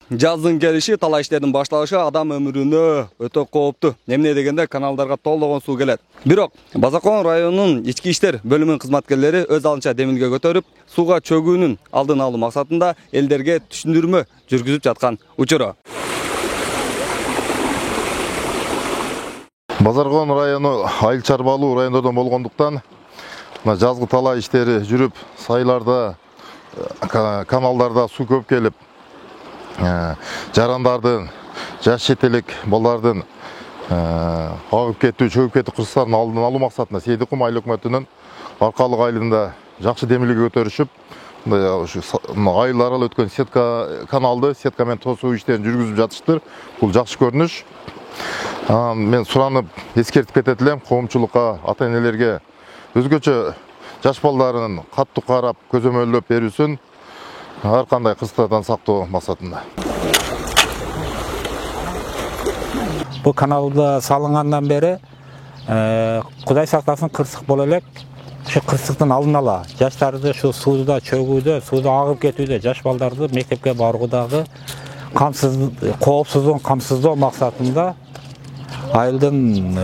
жаздын келиши, талаа иштердин башталышы адам өмүрүнө өтө кооптуу. Эмне дегенде каналдарга толгон суу келет. Бирок Базаркон районунун ички иштер бөлүмүнүн кызматкерлери өз алынча демилге көтөрүп, сууга чөгүүнүн алдын алуу максатында элдерге түшүндүрмө жүргүзүп жаткан учуру. Базаркон району айыл чарбалуу райондордон болгондуктан жазгы талаа иштери жүрүп, сайларда, каналдарда суу көп келип, жарандардын, жаш четелек балдардын агып кетүү, чөгүп кетүү кырсыктарын алдын алуу максатында Сейдикум айыл өкмөтүнүн аркалык айылында жакшы демилге көтөрүшүп, айыл аралуу өткөн сетка каналды сетка менен тосуу иштерин жүргүзүп жатыштыр. Бул жакшы көрүнүш. Мен суранып эскертип кетет элем коомчулукка, ата-энелерге өзгөчө жаш балдарын каттуу карап, көзөмөлдөп берүүсүн ар кандай кырсыктардан сактоо максатында. Бул каналда салынгандан бери Кудай сактасын кырсык боло элек. Ошо кырсыктын алдын ала жаштарды шу сууда чөгүүдө, сууда агып кетүүдө жаш балдарды мектепке баруудагы коопсуздугун камсыздоо максатында айылдын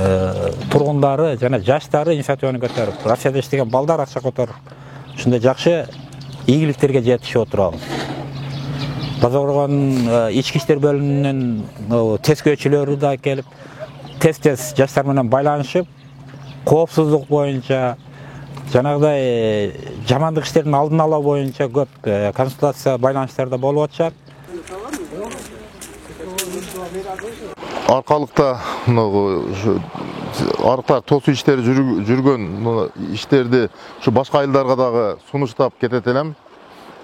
тургундары жана жаштары инициативаны көтөрүп, Россияда иштеген балдар акча которуп, ушундай жакшы ийгиликтерге жетишип отурабыз. Базаркон ички иштер бөлүмүнүн тескөөчүлөрү да келип, тез жаштар менен байланышып, коопсуздук боюнча, жанагыдай жамандык иштердин алдын алуу боюнча көп консультация байланыштарда болуп атышат. Аркалыкта арыктар тосуу иштери жүргөн иштерди ушу башка айылдарга дагы сунуштап кетет элем.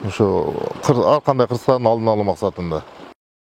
Ушу ар кандай кырсыктардын алдын алуу максатында.